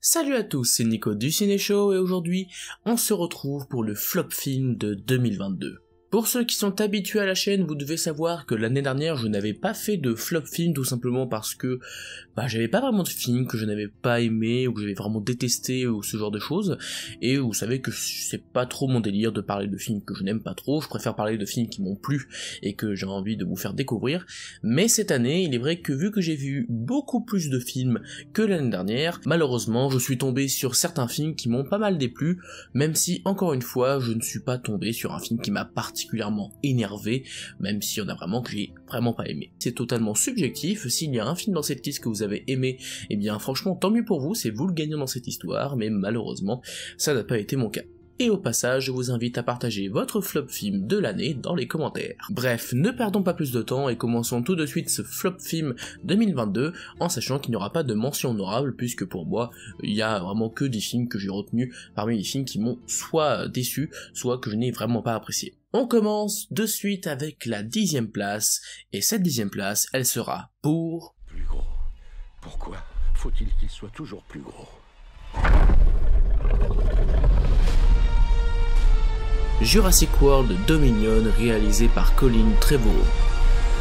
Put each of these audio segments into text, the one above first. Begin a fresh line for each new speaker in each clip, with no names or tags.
Salut à tous, c'est Nico du Ciné Show et aujourd'hui, on se retrouve pour le flop film de 2022. Pour ceux qui sont habitués à la chaîne, vous devez savoir que l'année dernière, je n'avais pas fait de flop film tout simplement parce que j'avais pas vraiment de film que je n'avais pas aimé ou que j'avais vraiment détesté ou ce genre de choses. Et vous savez que c'est pas trop mon délire de parler de films que je n'aime pas trop, je préfère parler de films qui m'ont plu et que j'ai envie de vous faire découvrir. Mais cette année, il est vrai que vu que j'ai vu beaucoup plus de films que l'année dernière, malheureusement, je suis tombé sur certains films qui m'ont pas mal déplu, même si, encore une fois, je ne suis pas tombé sur un film qui m'a particulièrement énervé, même s'il y en a vraiment que j'ai vraiment pas aimé. C'est totalement subjectif, s'il y a un film dans cette liste que vous avez aimé, eh bien franchement tant mieux pour vous, c'est vous le gagnant dans cette histoire, mais malheureusement ça n'a pas été mon cas. Et au passage, je vous invite à partager votre flop film de l'année dans les commentaires. Bref, ne perdons pas plus de temps et commençons tout de suite ce flop film 2022 en sachant qu'il n'y aura pas de mention honorable puisque pour moi, il y a vraiment que des films que j'ai retenus parmi les films qui m'ont soit déçu, soit que je n'ai vraiment pas apprécié. On commence de suite avec la 10e place, et cette 10e place, elle sera pour...
Plus gros. Pourquoi faut-il qu'il soit toujours plus gros?
Jurassic World Dominion, réalisé par Colin Trevorrow.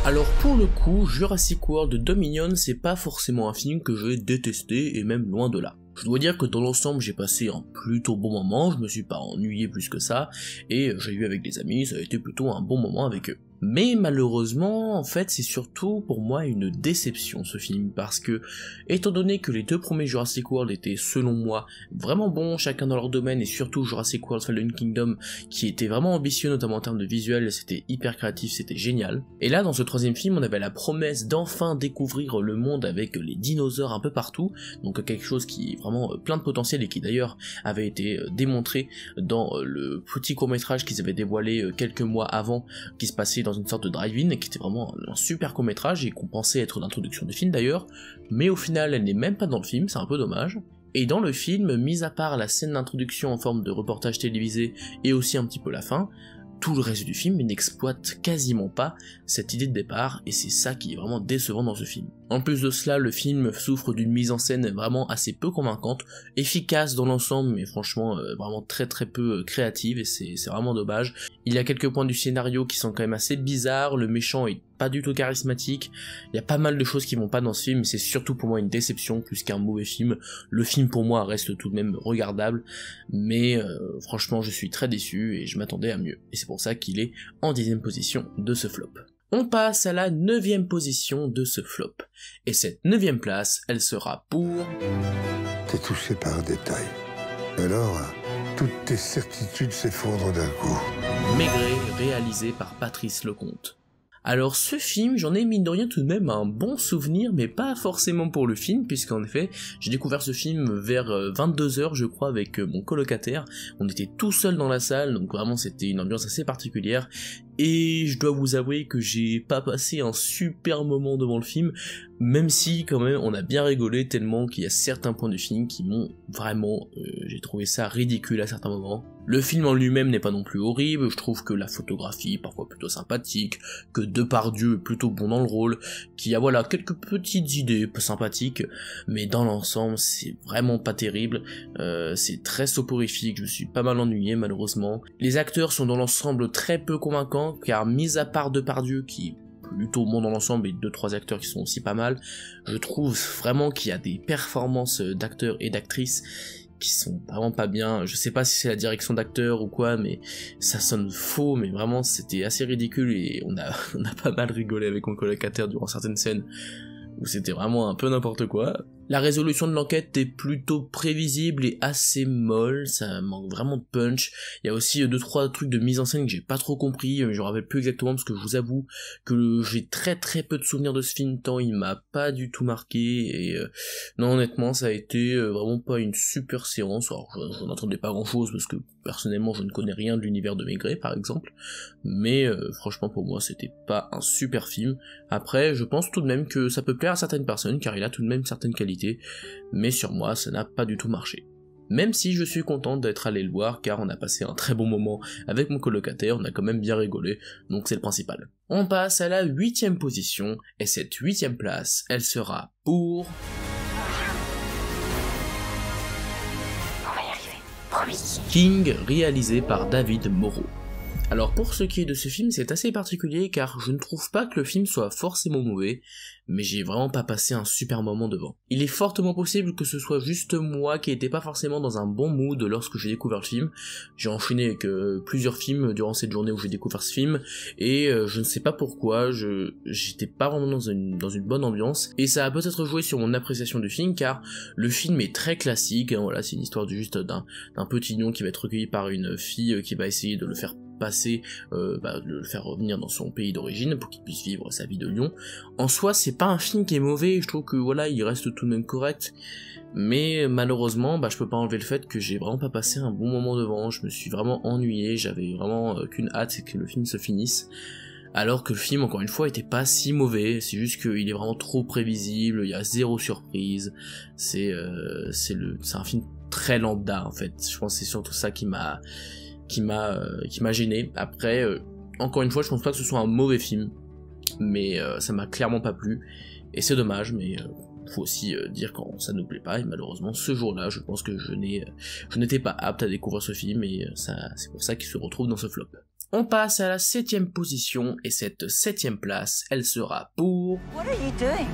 Alors pour le coup, Jurassic World Dominion, c'est pas forcément un film que j'ai détesté, et même loin de là. Je dois dire que dans l'ensemble, j'ai passé un plutôt bon moment, je me suis pas ennuyé plus que ça, et j'ai eu avec des amis, ça a été plutôt un bon moment avec eux. Mais malheureusement, en fait, c'est surtout pour moi une déception ce film, parce que, étant donné que les deux premiers Jurassic World étaient, selon moi, vraiment bons, chacun dans leur domaine, et surtout Jurassic World Fallen Kingdom, qui était vraiment ambitieux, notamment en termes de visuel, c'était hyper créatif, c'était génial. Et là, dans ce troisième film, on avait la promesse d'enfin découvrir le monde avec les dinosaures un peu partout, donc quelque chose qui est vraiment plein de potentiel, et qui d'ailleurs avait été démontré dans le petit court-métrage qu'ils avaient dévoilé quelques mois avant, qui se passait dans une sorte de drive-in, qui était vraiment un super court-métrage et qu'on pensait être l'introduction du film d'ailleurs, mais au final elle n'est même pas dans le film, c'est un peu dommage. Et dans le film, mis à part la scène d'introduction en forme de reportage télévisé et aussi un petit peu la fin, tout le reste du film n'exploite quasiment pas cette idée de départ, et c'est ça qui est vraiment décevant dans ce film. En plus de cela, le film souffre d'une mise en scène vraiment assez peu convaincante, efficace dans l'ensemble, mais franchement vraiment très peu créative, et c'est vraiment dommage. Il y a quelques points du scénario qui sont quand même assez bizarres, le méchant est pas du tout charismatique, il y a pas mal de choses qui vont pas dans ce film, c'est surtout pour moi une déception plus qu'un mauvais film. Le film pour moi reste tout de même regardable, mais franchement je suis très déçu et je m'attendais à mieux, et c'est pour ça qu'il est en 10e position de ce flop. On passe à la 9e position de ce flop, et cette 9e place, elle sera pour...
T'es touché par un détail. Alors, toutes tes certitudes s'effondrent d'un coup.
Maigret, réalisé par Patrice Lecomte. Alors ce film, j'en ai mine de rien tout de même un bon souvenir, mais pas forcément pour le film, puisqu'en effet, j'ai découvert ce film vers 22h je crois avec mon colocataire, on était tout seul dans la salle, donc vraiment c'était une ambiance assez particulière, et je dois vous avouer que j'ai pas passé un super moment devant le film, même si quand même on a bien rigolé tellement qu'il y a certains points du film qui m'ont vraiment, j'ai trouvé ça ridicule à certains moments. Le film en lui-même n'est pas non plus horrible, je trouve que la photographie est parfois plutôt sympathique, que Depardieu est plutôt bon dans le rôle, qu'il y a voilà quelques petites idées peu sympathiques, mais dans l'ensemble c'est vraiment pas terrible, c'est très soporifique, je me suis pas mal ennuyé malheureusement. Les acteurs sont dans l'ensemble très peu convaincants, car mis à part Depardieu qui plutôt bon dans l'ensemble et 2-3 acteurs qui sont aussi pas mal, je trouve vraiment qu'il y a des performances d'acteurs et d'actrices qui sont vraiment pas bien. Je sais pas si c'est la direction d'acteur ou quoi, mais ça sonne faux, mais vraiment c'était assez ridicule, et on a pas mal rigolé avec mon colocataire durant certaines scènes où c'était vraiment un peu n'importe quoi. La résolution de l'enquête est plutôt prévisible et assez molle, ça manque vraiment de punch. Il y a aussi 2-3 trucs de mise en scène que j'ai pas trop compris, je me rappelle plus exactement parce que je vous avoue que j'ai très peu de souvenirs de ce film tant il m'a pas du tout marqué, et non honnêtement ça a été vraiment pas une super séance. Alors je n'entendais pas grand chose parce que personnellement je ne connais rien de l'univers de Maigret par exemple, mais franchement pour moi c'était pas un super film. Après je pense tout de même que ça peut plaire à certaines personnes car il a tout de même certaines qualités, mais sur moi ça n'a pas du tout marché. Même si je suis content d'être allé le voir car on a passé un très bon moment avec mon colocataire, on a quand même bien rigolé, donc c'est le principal. On passe à la 8e position, et cette 8e place, elle sera pour... King, réalisé par David Moreau. Alors pour ce qui est de ce film, c'est assez particulier car je ne trouve pas que le film soit forcément mauvais, mais j'ai vraiment pas passé un super moment devant. Il est fortement possible que ce soit juste moi qui était pas forcément dans un bon mood lorsque j'ai découvert le film. J'ai enchaîné avec plusieurs films durant cette journée où j'ai découvert ce film, et je ne sais pas pourquoi, j'étais pas vraiment dans une bonne ambiance, et ça a peut-être joué sur mon appréciation du film car le film est très classique, hein, voilà, c'est une histoire juste d'un petit lion qui va être recueilli par une fille qui va essayer de le faire passer, de le faire revenir dans son pays d'origine pour qu'il puisse vivre sa vie de lion. En soi, c'est pas un film qui est mauvais, je trouve que voilà, il reste tout de même correct, mais malheureusement, je peux pas enlever le fait que j'ai vraiment pas passé un bon moment devant, je me suis vraiment ennuyé, j'avais vraiment qu'une hâte, c'est que le film se finisse. Alors que le film, encore une fois, était pas si mauvais, c'est juste qu'il est vraiment trop prévisible, il y a zéro surprise, c'est un film très lambda en fait, je pense que c'est surtout ça qui m'a gêné. Après, encore une fois, je pense pas que ce soit un mauvais film, mais ça m'a clairement pas plu, et c'est dommage, mais faut aussi dire quand ça nous plaît pas, et malheureusement, ce jour-là, je pense que je n'étais pas apte à découvrir ce film, et c'est pour ça qu'il se retrouve dans ce flop. On passe à la 7ème position, et cette 7ème place, elle sera pour...
What are you doing?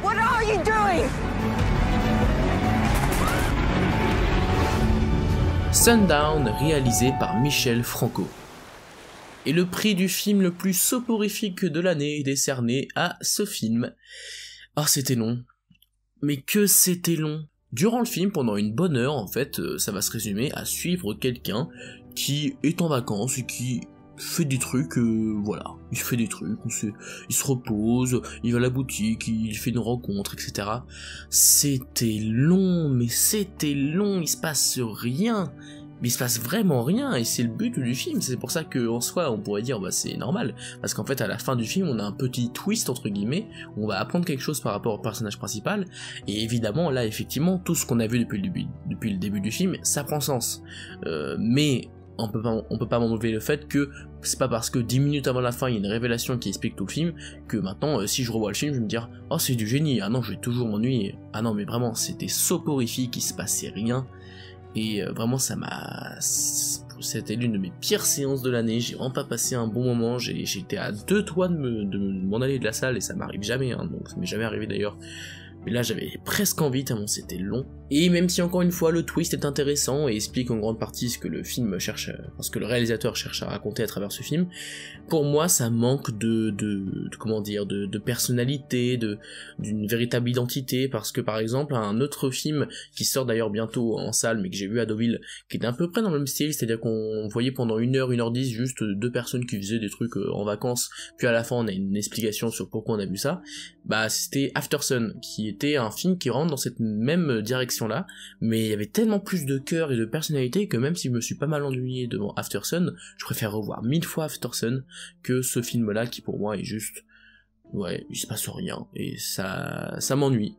What are you doing?
Sundown, réalisé par Michel Franco. Et le prix du film le plus soporifique de l'année est décerné à ce film. Ah, c'était long. Mais que c'était long. Durant le film, pendant une bonne heure, en fait, ça va se résumer à suivre quelqu'un qui est en vacances et qui fait des trucs, voilà, il fait des trucs, il se repose, il va à la boutique, il fait une rencontre, etc. C'était long, mais c'était long, il se passe rien, mais il se passe vraiment rien, et c'est le but du film, c'est pour ça que en soi on pourrait dire c'est normal, parce qu'en fait à la fin du film on a un petit twist entre guillemets, où on va apprendre quelque chose par rapport au personnage principal, et évidemment là effectivement tout ce qu'on a vu depuis le début du film, ça prend sens, mais on peut pas m'enlever le fait que c'est pas parce que 10 minutes avant la fin il y a une révélation qui explique tout le film que maintenant si je revois le film je vais me dire oh c'est du génie, ah non je vais toujours m'ennuyer, ah non mais vraiment c'était soporifique, il se passait rien, et vraiment c'était l'une de mes pires séances de l'année, j'ai vraiment pas passé un bon moment, j'étais à deux doigts de m'en aller de la salle, et ça m'arrive jamais, hein, donc ça m'est jamais arrivé d'ailleurs. Mais là j'avais presque envie tellement c'était long. Et même si encore une fois le twist est intéressant et explique en grande partie ce que le film cherche, ce que le réalisateur cherche à raconter à travers ce film, pour moi ça manque de personnalité, d'une véritable identité, parce que par exemple un autre film qui sort d'ailleurs bientôt en salle mais que j'ai vu à Deauville, qui était à peu près dans le même style, c'est-à-dire qu'on voyait pendant 1h10 juste deux personnes qui faisaient des trucs en vacances, puis à la fin on a une explication sur pourquoi on a vu ça, c'était Aftersun, qui était un film qui rentre dans cette même direction-là, mais il y avait tellement plus de cœur et de personnalité que même si je me suis pas mal ennuyé devant Aftersun, je préfère revoir 1000 fois Aftersun que ce film-là qui pour moi est juste... ouais, il se passe rien, et ça m'ennuie.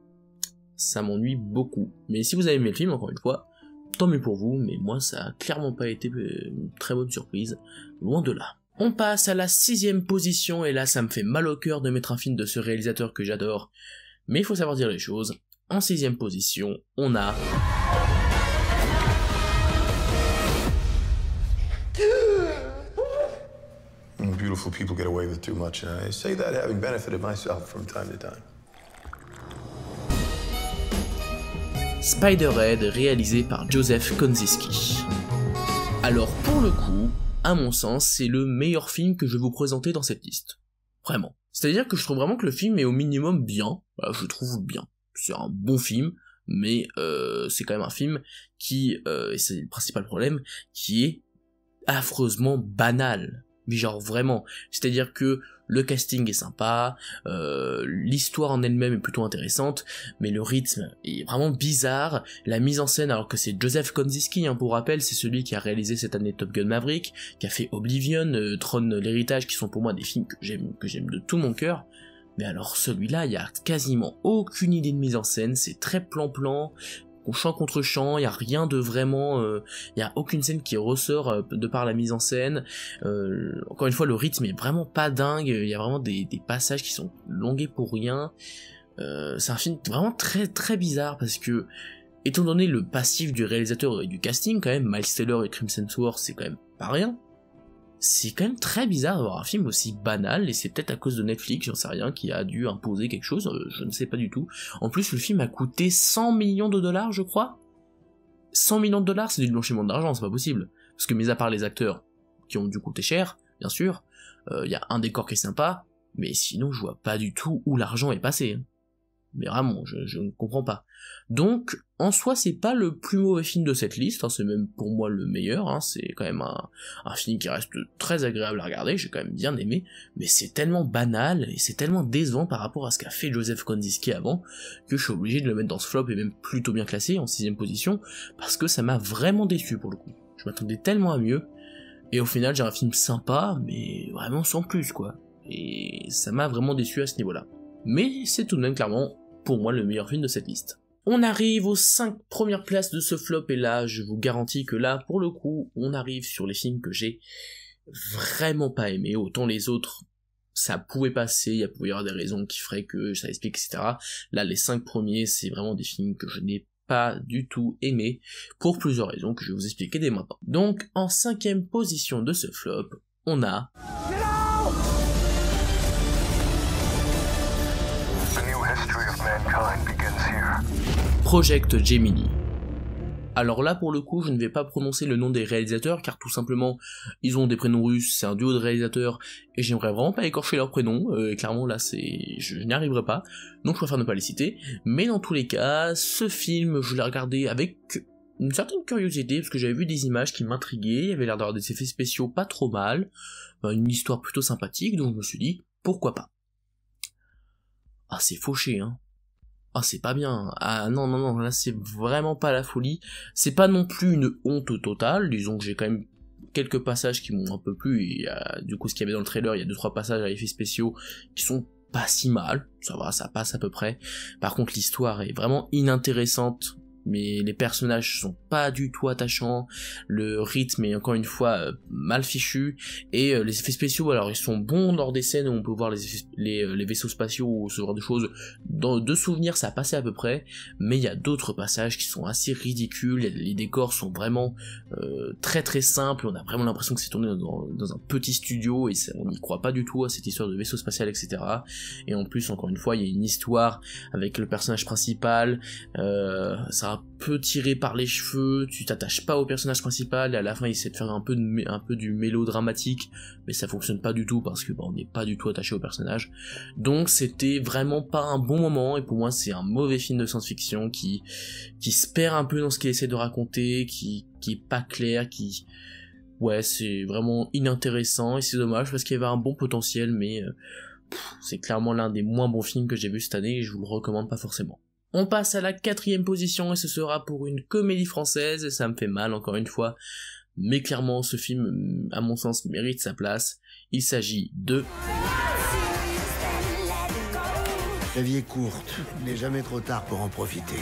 Ça m'ennuie beaucoup. Mais si vous avez aimé le film, encore une fois, tant mieux pour vous, mais moi ça a clairement pas été une très bonne surprise, loin de là. On passe à la 6ème position, et là ça me fait mal au cœur de mettre un film de ce réalisateur que j'adore, mais il faut savoir dire les choses. En 6ème position, on a...
Beautiful people get away with too much, and I say that having benefited myself from time to time.
Spiderhead, réalisé par Joseph Kosinski. Alors pour le coup, à mon sens, c'est le meilleur film que je vais vous présenter dans cette liste. Vraiment. C'est-à-dire que je trouve vraiment que le film est au minimum bien, je le trouve bien. C'est un bon film, mais c'est quand même un film qui, et c'est le principal problème, qui est affreusement banal. Mais genre vraiment, c'est-à-dire que le casting est sympa, l'histoire en elle-même est plutôt intéressante, mais le rythme est vraiment bizarre, la mise en scène, alors que c'est Joseph Kosinski, pour rappel, c'est celui qui a réalisé cette année Top Gun Maverick, qui a fait Oblivion, Tron l'héritage, qui sont pour moi des films que j'aime de tout mon cœur, mais alors celui-là, il y a quasiment aucune idée de mise en scène, c'est très plan-plan, champ contre champ, il y a rien de vraiment, il y a aucune scène qui ressort de par la mise en scène. Encore une fois, le rythme est vraiment pas dingue, il y a vraiment des passages qui sont longués pour rien. C'est un film vraiment très très bizarre parce que étant donné le passif du réalisateur et du casting, quand même, Miles Teller et Chris Hemsworth, c'est quand même pas rien. C'est quand même très bizarre d'avoir un film aussi banal, et c'est peut-être à cause de Netflix, j'en sais rien, qui a dû imposer quelque chose, je ne sais pas du tout. En plus, le film a coûté 100 millions de dollars, je crois. 100 millions de dollars, c'est du blanchiment d'argent, c'est pas possible. Parce que mis à part les acteurs, qui ont dû coûter cher, bien sûr, y a un décor qui est sympa, mais sinon je vois pas du tout où l'argent est passé. Mais vraiment, je ne comprends pas. Donc, en soi, c'est pas le plus mauvais film de cette liste, hein, c'est même pour moi le meilleur, hein, c'est quand même un film qui reste très agréable à regarder, j'ai quand même bien aimé, mais c'est tellement banal, et c'est tellement décevant par rapport à ce qu'a fait Joseph Kosinski avant, que je suis obligé de le mettre dans ce flop, et même plutôt bien classé, en 6ème position, parce que ça m'a vraiment déçu pour le coup. Je m'attendais tellement à mieux, et au final j'ai un film sympa, mais vraiment sans plus, quoi. Et ça m'a vraiment déçu à ce niveau-là. Mais c'est tout de même clairement, pour moi, le meilleur film de cette liste. On arrive aux 5 premières places de ce flop, et là, je vous garantis que là, pour le coup, on arrive sur les films que j'ai vraiment pas aimés. Autant les autres, ça pouvait passer, il pouvait y avoir des raisons qui feraient que ça explique, etc. Là, les 5 premiers, c'est vraiment des films que je n'ai pas du tout aimé, pour plusieurs raisons que je vais vous expliquer dès maintenant. Donc, en 5ème position de ce flop, on a... Project Gemini. Alors là, pour le coup, je ne vais pas prononcer le nom des réalisateurs, car tout simplement, ils ont des prénoms russes, c'est un duo de réalisateurs, et j'aimerais vraiment pas écorcher leurs prénoms, et clairement là, je n'y arriverai pas, donc je préfère ne pas les citer, mais dans tous les cas, ce film, je l'ai regardé avec une certaine curiosité, parce que j'avais vu des images qui m'intriguaient, il y avait l'air d'avoir des effets spéciaux pas trop mal, une histoire plutôt sympathique, donc je me suis dit, pourquoi pas. Ah, c'est fauché, hein. Ah, c'est pas bien. Ah, non, là, c'est vraiment pas la folie. C'est pas non plus une honte totale. Disons que j'ai quand même quelques passages qui m'ont un peu plu. Et du coup, ce qu'il y avait dans le trailer, il y a 2-3 passages à effets spéciaux qui sont pas si mal. Ça va, ça passe à peu près. Par contre, l'histoire est vraiment inintéressante. Mais les personnages sont pas du tout attachants, le rythme est encore une fois mal fichu, et les effets spéciaux, alors ils sont bons lors des scènes où on peut voir les vaisseaux spatiaux ou ce genre de choses, de souvenirs ça passait à peu près, mais il y a d'autres passages qui sont assez ridicules, les décors sont vraiment très très simples, on a vraiment l'impression que c'est tourné dans un petit studio, et on n'y croit pas du tout à cette histoire de vaisseau spatial, etc. Et en plus, encore une fois, il y a une histoire avec le personnage principal, ça peu tiré par les cheveux, tu t'attaches pas au personnage principal, et à la fin il essaie de faire un peu du mélodramatique, mais ça fonctionne pas du tout parce que on n'est pas du tout attaché au personnage. Donc c'était vraiment pas un bon moment, et pour moi c'est un mauvais film de science-fiction qui se perd un peu dans ce qu'il essaie de raconter, qui est pas clair, ouais, c'est vraiment inintéressant, et c'est dommage parce qu'il y avait un bon potentiel, mais c'est clairement l'un des moins bons films que j'ai vu cette année, et je vous le recommande pas forcément. On passe à la 4ème position, et ce sera pour une comédie française, et ça me fait mal encore une fois, mais clairement ce film, à mon sens, mérite sa place. Il s'agit de...
La vie est courte, il n'est jamais trop tard pour en profiter.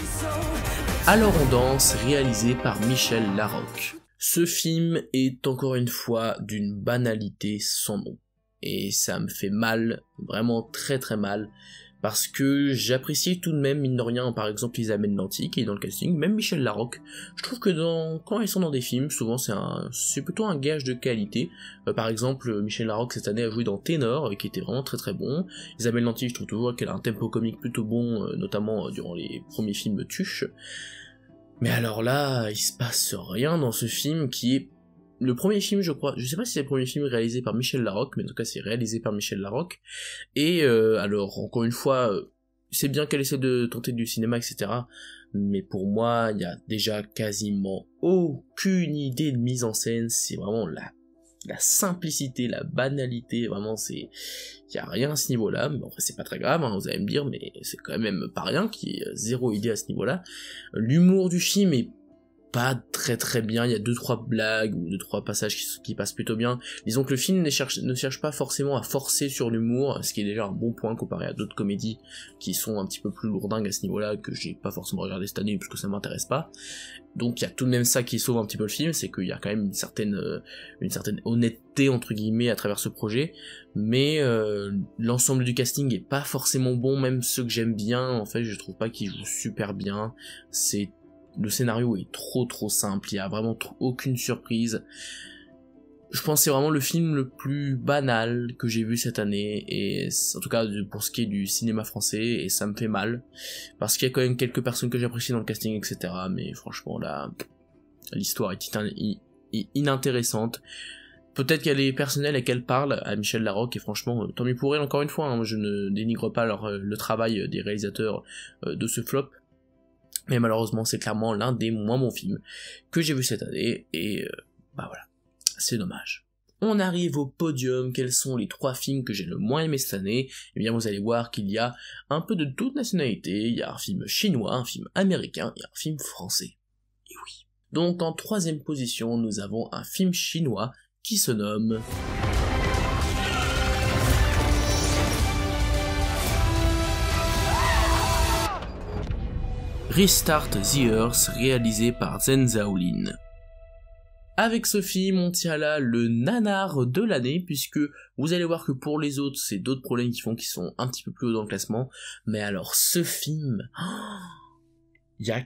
Alors on danse, réalisé par Michel Larocque. Ce film est encore une fois d'une banalité sans nom, et ça me fait mal, vraiment très très mal, parce que j'appréciais tout de même, mine de rien, par exemple Isabelle Nanty qui est dans le casting, même Michel Larocque. Je trouve que quand ils sont dans des films, souvent c'est plutôt un gage de qualité. Par exemple, Michel Larocque cette année a joué dans Ténor, qui était vraiment très très bon. Isabelle Nanty, je trouve toujours qu'elle a un tempo comique plutôt bon, notamment durant les premiers films Tuche. Mais alors là, il se passe rien dans ce film qui est le premier film, je crois, je sais pas si c'est le premier film réalisé par Michel Larocque, mais en tout cas c'est réalisé par Michel Larocque, et alors encore une fois, c'est bien qu'elle essaie de tenter du cinéma, etc., mais pour moi, il y a déjà quasiment aucune idée de mise en scène, c'est vraiment la simplicité, la banalité, vraiment il y a rien à ce niveau-là, mais enfin c'est pas très grave, hein, vous allez me dire, mais c'est quand même pas rien, qu'il y ait zéro idée à ce niveau-là. L'humour du film est pas très très bien, il y a 2-3 blagues ou 2-3 passages qui passent plutôt bien. Disons que le film ne cherche pas forcément à forcer sur l'humour, ce qui est déjà un bon point comparé à d'autres comédies qui sont un petit peu plus lourdingues à ce niveau-là, que j'ai pas forcément regardé cette année parce que ça m'intéresse pas. Donc il y a tout de même ça qui sauve un petit peu le film, c'est qu'il y a quand même une certaine honnêteté entre guillemets à travers ce projet, mais l'ensemble du casting est pas forcément bon, même ceux que j'aime bien, en fait je trouve pas qu'ils jouent super bien, c'est le scénario est trop simple, il y a vraiment aucune surprise. Je pense que c'est vraiment le film le plus banal que j'ai vu cette année, et en tout cas pour ce qui est du cinéma français, et ça me fait mal, parce qu'il y a quand même quelques personnes que j'apprécie dans le casting, etc. Mais franchement là, l'histoire est inintéressante. Peut-être qu'elle est personnelle et qu'elle parle à Michel Larocque, et franchement, tant mieux pour elle, encore une fois, hein, je ne dénigre pas le travail des réalisateurs de ce flop, mais malheureusement c'est clairement l'un des moins bons films que j'ai vu cette année, et bah voilà, c'est dommage. On arrive au podium, quels sont les 3 films que j'ai le moins aimé cette année? Eh bien vous allez voir qu'il y a un peu de toute nationalité, il y a un film chinois, un film américain et un film français. Et oui. Donc en 3ème position, nous avons un film chinois qui se nomme Restart the Earth, réalisé par Zhen Zhaolin. Avec ce film, on tient là le nanar de l'année, puisque vous allez voir que pour les autres, c'est d'autres problèmes qui font qu'ils sont un petit peu plus haut dans le classement, mais alors ce film, il y a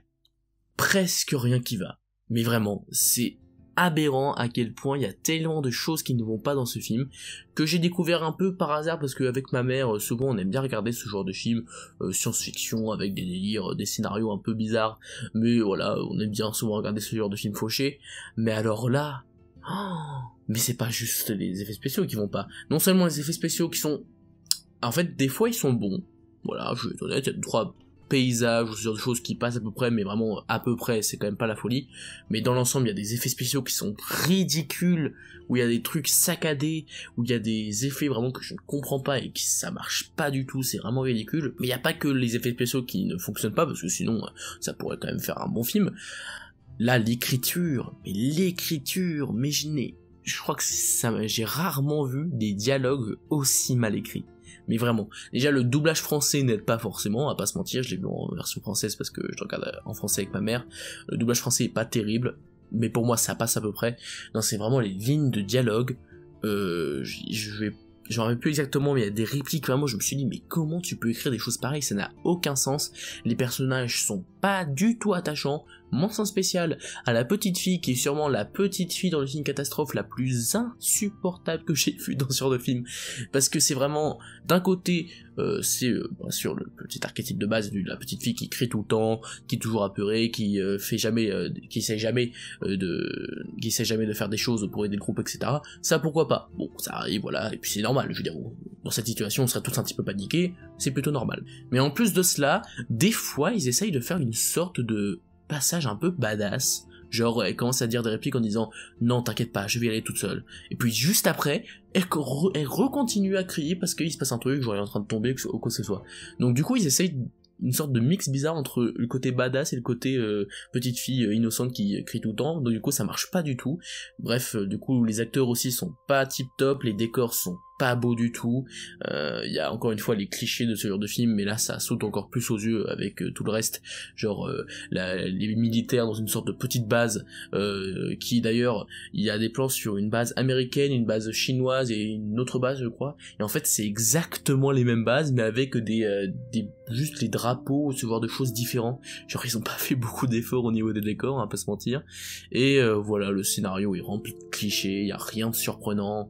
presque rien qui va. Mais vraiment, c'est aberrant à quel point il y a tellement de choses qui ne vont pas dans ce film, que j'ai découvert un peu par hasard, parce qu'avec ma mère, souvent on aime bien regarder ce genre de film, science-fiction, avec des délires, des scénarios un peu bizarres, mais voilà, on aime bien souvent regarder ce genre de film fauché, mais alors là, mais c'est pas juste les effets spéciaux qui vont pas, non seulement les effets spéciaux qui sont, en fait des fois ils sont bons, voilà, je vais être honnête, il y a 2-3 paysages ou ce genre de choses qui passent à peu près, mais vraiment à peu près, c'est quand même pas la folie, mais dans l'ensemble il y a des effets spéciaux qui sont ridicules, où il y a des trucs saccadés, où il y a des effets vraiment que je ne comprends pas et qui ça marche pas du tout, c'est vraiment ridicule, mais il y a pas que les effets spéciaux qui ne fonctionnent pas, parce que sinon ça pourrait quand même faire un bon film. Là l'écriture, mais je crois que j'ai rarement vu des dialogues aussi mal écrits. Mais vraiment, déjà le doublage français n'aide pas forcément, on va pas se mentir, je l'ai vu en version française parce que je regarde en français avec ma mère, le doublage français est pas terrible, mais pour moi ça passe à peu près. Non, c'est vraiment les lignes de dialogue, j'en rappelle plus exactement, mais il y a des répliques, vraiment je me suis dit mais comment tu peux écrire des choses pareilles, ça n'a aucun sens, les personnages sont pas du tout attachants. Mention spéciale à la petite fille qui est sûrement la petite fille dans le film catastrophe la plus insupportable que j'ai vue dans ce genre de film, parce que c'est vraiment, d'un côté c'est bien sûr le petit archétype de base de la petite fille qui crie tout le temps, qui est toujours apeurée, qui essaie jamais de faire des choses pour aider le groupe, etc. Ça pourquoi pas, bon ça arrive, voilà, et puis c'est normal, je veux dire, dans cette situation on serait tous un petit peu paniqués, c'est plutôt normal. Mais en plus de cela, des fois ils essayent de faire une sorte de passage un peu badass, genre elle commence à dire des répliques en disant non t'inquiète pas je vais y aller toute seule, et puis juste après elle recontinue à crier parce qu'il se passe un truc, genre elle est en train de tomber ou quoi que ce soit. Donc du coup ils essayent une sorte de mix bizarre entre le côté badass et le côté petite fille innocente qui crie tout le temps, donc du coup ça marche pas du tout. Bref, du coup les acteurs aussi sont pas tip top, les décors sont pas beaux du tout, il y a encore une fois les clichés de ce genre de film, mais là ça saute encore plus aux yeux avec tout le reste, genre les militaires dans une sorte de petite base, qui d'ailleurs, il y a des plans sur une base américaine, une base chinoise et une autre base je crois, et en fait c'est exactement les mêmes bases, mais avec juste les drapeaux, ce genre de choses différents, genre ils ont pas fait beaucoup d'efforts au niveau des décors, on va pas se mentir, et voilà, le scénario est rempli de clichés, il y a rien de surprenant.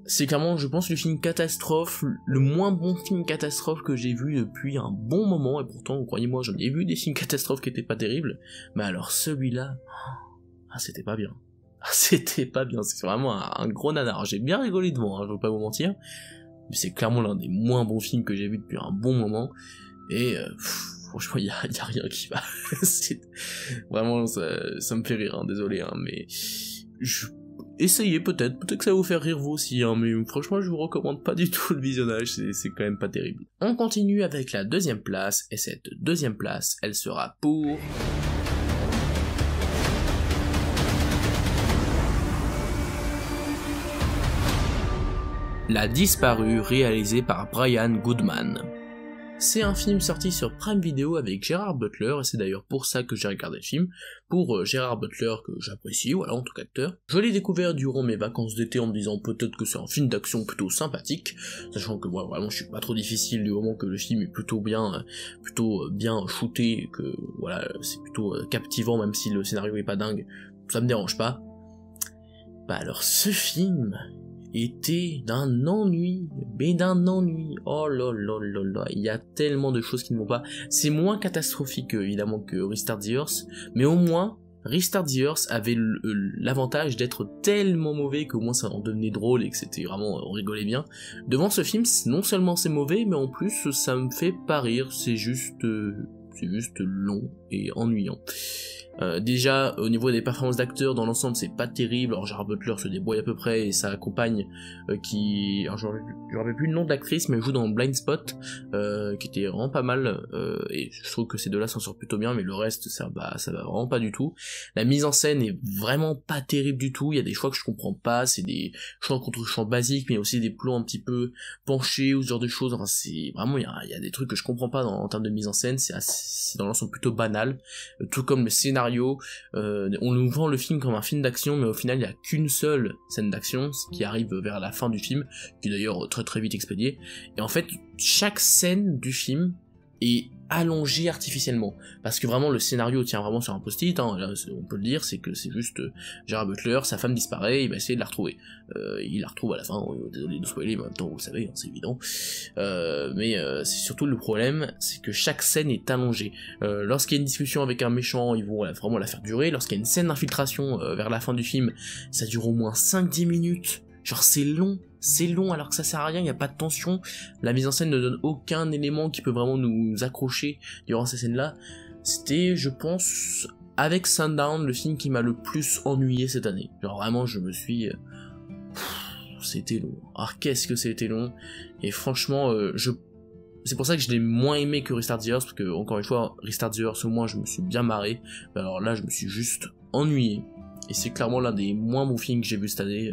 C'est clairement, je pense, le film catastrophe, le moins bon film catastrophe que j'ai vu depuis un bon moment, et pourtant, croyez-moi, j'en ai vu des films catastrophes qui étaient pas terribles, mais alors celui-là, c'était pas bien. C'était pas bien, c'est vraiment un gros nanar. J'ai bien rigolé devant, je veux pas vous mentir, mais c'est clairement l'un des moins bons films que j'ai vu depuis un bon moment, et franchement, y a rien qui va. Vraiment, ça me fait rire, désolé, mais essayez peut-être que ça va vous faire rire vous aussi, mais franchement je vous recommande pas du tout le visionnage, c'est quand même pas terrible. On continue avec la 2ème place, et cette 2ème place, elle sera pour... La Disparue, réalisée par Brian Goodman. C'est un film sorti sur Prime Video avec Gerard Butler, et c'est d'ailleurs pour ça que j'ai regardé le film, pour Gerard Butler que j'apprécie, voilà, en tant qu'acteur. Je l'ai découvert durant mes vacances d'été en me disant peut-être que c'est un film d'action plutôt sympathique, sachant que moi vraiment je suis pas trop difficile du moment que le film est plutôt bien shooté, que voilà, c'est plutôt captivant même si le scénario est pas dingue, ça me dérange pas. Bah alors ce film était d'un ennui, mais d'un ennui, oh là là là là, il y a tellement de choses qui ne vont pas, c'est moins catastrophique évidemment que Restart the Earth, mais au moins, Restart the Earth avait l'avantage d'être tellement mauvais qu'au moins ça en devenait drôle et que c'était vraiment, on rigolait bien. Devant ce film, non seulement c'est mauvais, mais en plus ça me fait pas rire, c'est juste long et ennuyant. Déjà au niveau des performances d'acteurs dans l'ensemble c'est pas terrible, alors Gerard Butler se débrouille à peu près et sa compagne alors je rappelle plus le nom de l'actrice mais elle joue dans Blind Spot qui était vraiment pas mal et je trouve que ces deux là s'en sortent plutôt bien, mais le reste ça va vraiment pas du tout. La mise en scène est vraiment pas terrible du tout, il y a des choix que je comprends pas, c'est des champs contre champs basiques mais aussi des plans un petit peu penchés ou ce genre de choses, enfin c'est vraiment il y a des trucs que je comprends pas en termes de mise en scène, c'est dans l'ensemble plutôt banal, tout comme le scénario. On nous vend le film comme un film d'action, mais au final il n'y a qu'une seule scène d'action, ce qui arrive vers la fin du film, qui est d'ailleurs très très vite expédiée, et en fait chaque scène du film est allongé artificiellement, parce que vraiment le scénario tient vraiment sur un post-it, hein, là, on peut le dire, c'est que c'est juste Gerard Butler, sa femme disparaît, il va essayer de la retrouver, il la retrouve à la fin, désolé de spoiler, mais en même temps vous le savez, hein, c'est évident, mais c'est surtout le problème, c'est que chaque scène est allongée, lorsqu'il y a une discussion avec un méchant, ils vont vraiment la faire durer, lorsqu'il y a une scène d'infiltration vers la fin du film, ça dure au moins 5-10 minutes, genre c'est long alors que ça sert à rien, il n'y a pas de tension, la mise en scène ne donne aucun élément qui peut vraiment nous accrocher durant ces scènes-là. C'était, je pense, avec Sundown, le film qui m'a le plus ennuyé cette année. Genre vraiment, je me suis... c'était long. Alors qu'est-ce que c'était long, et franchement, c'est pour ça que je l'ai moins aimé que Restart the Earth, parce que, encore une fois, Restart the Earth, au moins, je me suis bien marré, alors là, je me suis juste ennuyé, et c'est clairement l'un des moins bons films que j'ai vu cette année.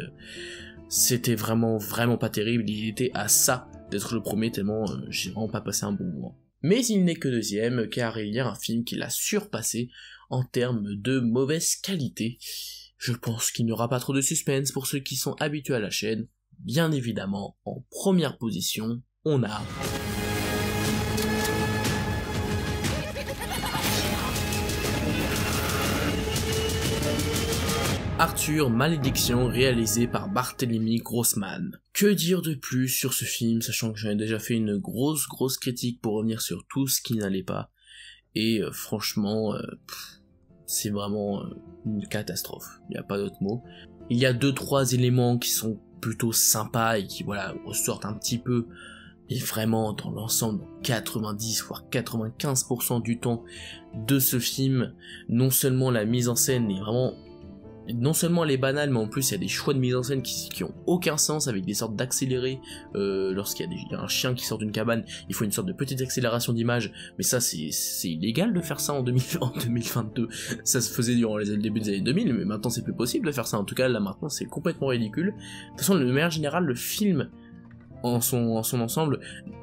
C'était vraiment pas terrible, il était à ça d'être le premier tellement j'ai vraiment pas passé un bon moment. Mais il n'est que deuxième, car il y a un film qui l'a surpassé en termes de mauvaise qualité. Je pense qu'il n'y aura pas trop de suspense pour ceux qui sont habitués à la chaîne. Bien évidemment, en première position, on a... Arthur Malédiction, réalisé par Barthélemy Grossman. Que dire de plus sur ce film, sachant que j'en ai déjà fait une grosse critique pour revenir sur tout ce qui n'allait pas, et franchement, c'est vraiment une catastrophe, il n'y a pas d'autre mot. Il y a 2-3 éléments qui sont plutôt sympas et qui voilà ressortent un petit peu, et vraiment dans l'ensemble, 90 voire 95% du temps de ce film, non seulement la mise en scène est vraiment... Non seulement elle est banale, mais en plus il y a des choix de mise en scène qui ont aucun sens, avec des sortes d'accélérés, lorsqu'il y a un chien qui sort d'une cabane, il faut une sorte de petite accélération d'image, mais ça c'est illégal de faire ça en 2022, ça se faisait durant le début des années 2000, mais maintenant c'est plus possible de faire ça, en tout cas là maintenant c'est complètement ridicule. De toute façon, de manière générale, le film en son ensemble,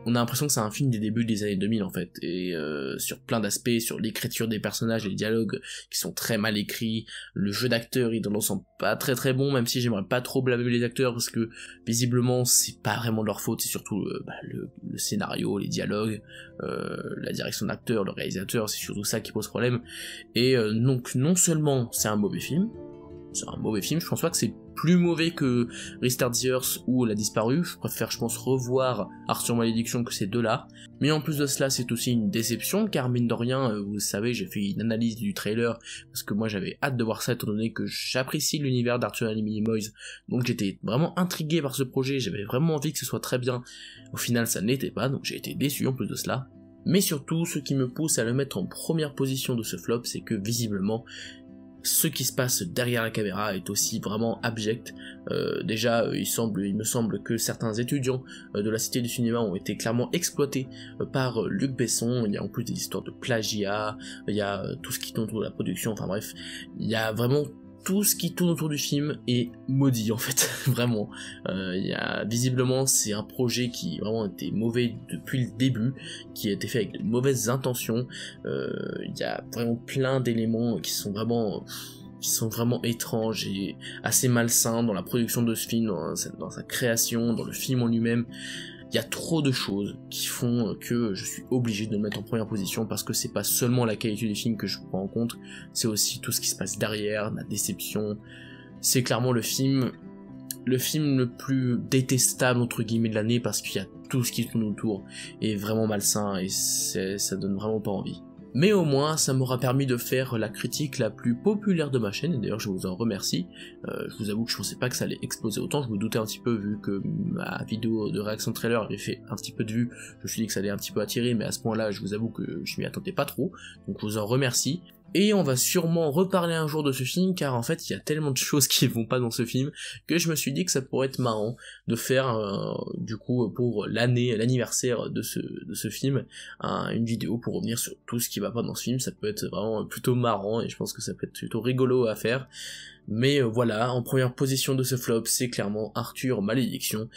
on a l'impression que c'est un film des débuts des années 2000 en fait, et sur plein d'aspects, sur l'écriture des personnages, les dialogues qui sont très mal écrits, le jeu d'acteur il est dans l'ensemble pas très bon, même si j'aimerais pas trop blâmer les acteurs parce que visiblement c'est pas vraiment de leur faute, c'est surtout le scénario, les dialogues, la direction d'acteur, le réalisateur, c'est surtout ça qui pose problème, et donc non seulement c'est un mauvais film, je pense pas que c'est plus mauvais que Restart the Earth ou La Disparue, je préfère je pense revoir Arthur Malédiction que ces deux-là, mais en plus de cela c'est aussi une déception, car mine de rien, vous savez, j'ai fait une analyse du trailer, parce que moi j'avais hâte de voir ça étant donné que j'apprécie l'univers d'Arthur and the Minimoys, donc j'étais vraiment intrigué par ce projet, j'avais vraiment envie que ce soit très bien, au final ça ne l'était pas, donc j'ai été déçu en plus de cela, mais surtout ce qui me pousse à le mettre en première position de ce flop, c'est que visiblement, ce qui se passe derrière la caméra est aussi vraiment abject. Déjà, il me semble que certains étudiants de la Cité du Cinéma ont été clairement exploités par Luc Besson. Il y a en plus des histoires de plagiat, il y a tout ce qui tourne autour de la production, enfin bref, il y a vraiment tout ce qui tourne autour du film est maudit en fait, vraiment. Visiblement c'est un projet qui vraiment était mauvais depuis le début, qui a été fait avec de mauvaises intentions. Il y a vraiment plein d'éléments qui sont vraiment étranges et assez malsains dans la production de ce film, dans sa création, dans le film en lui-même. Il y a trop de choses qui font que je suis obligé de le mettre en première position, parce que c'est pas seulement la qualité du film que je prends en compte, c'est aussi tout ce qui se passe derrière, la déception. C'est clairement le film le plus détestable entre guillemets de l'année, parce qu'il y a tout ce qui tourne autour est vraiment malsain et ça donne vraiment pas envie. Mais au moins, ça m'aura permis de faire la critique la plus populaire de ma chaîne, et d'ailleurs je vous en remercie. Je vous avoue que je pensais pas que ça allait exploser autant, je me doutais un petit peu, vu que ma vidéo de réaction trailer avait fait un petit peu de vues, je me suis dit que ça allait un petit peu attirer, mais à ce point-là, je vous avoue que je m'y attendais pas trop, donc je vous en remercie. Et on va sûrement reparler un jour de ce film, car en fait il y a tellement de choses qui vont pas dans ce film, que je me suis dit que ça pourrait être marrant de faire, du coup, pour l'anniversaire de ce film, une vidéo pour revenir sur tout ce qui va pas dans ce film. Ça peut être vraiment plutôt marrant, et je pense que ça peut être plutôt rigolo à faire. Mais voilà, en première position de ce flop, c'est clairement Arthur Malédiction.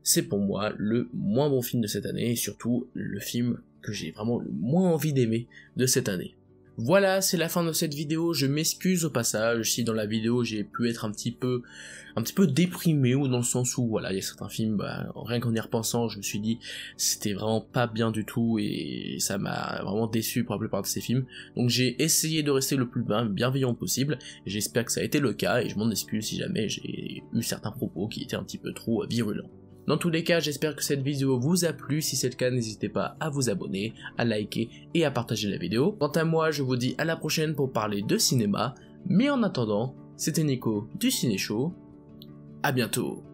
C'est pour moi le moins bon film de cette année, et surtout le film que j'ai vraiment le moins envie d'aimer de cette année. Voilà, c'est la fin de cette vidéo. Je m'excuse au passage si dans la vidéo j'ai pu être un petit peu déprimé, ou dans le sens où voilà, il y a certains films, rien qu'en y repensant, je me suis dit c'était vraiment pas bien du tout, et ça m'a vraiment déçu pour la plupart de ces films. Donc j'ai essayé de rester le plus bienveillant possible, et j'espère que ça a été le cas, et je m'en excuse si jamais j'ai eu certains propos qui étaient un petit peu trop virulents. Dans tous les cas, j'espère que cette vidéo vous a plu. Si c'est le cas, n'hésitez pas à vous abonner, à liker et à partager la vidéo. Quant à moi, je vous dis à la prochaine pour parler de cinéma. Mais en attendant, c'était Nico du Ciné Show. À bientôt.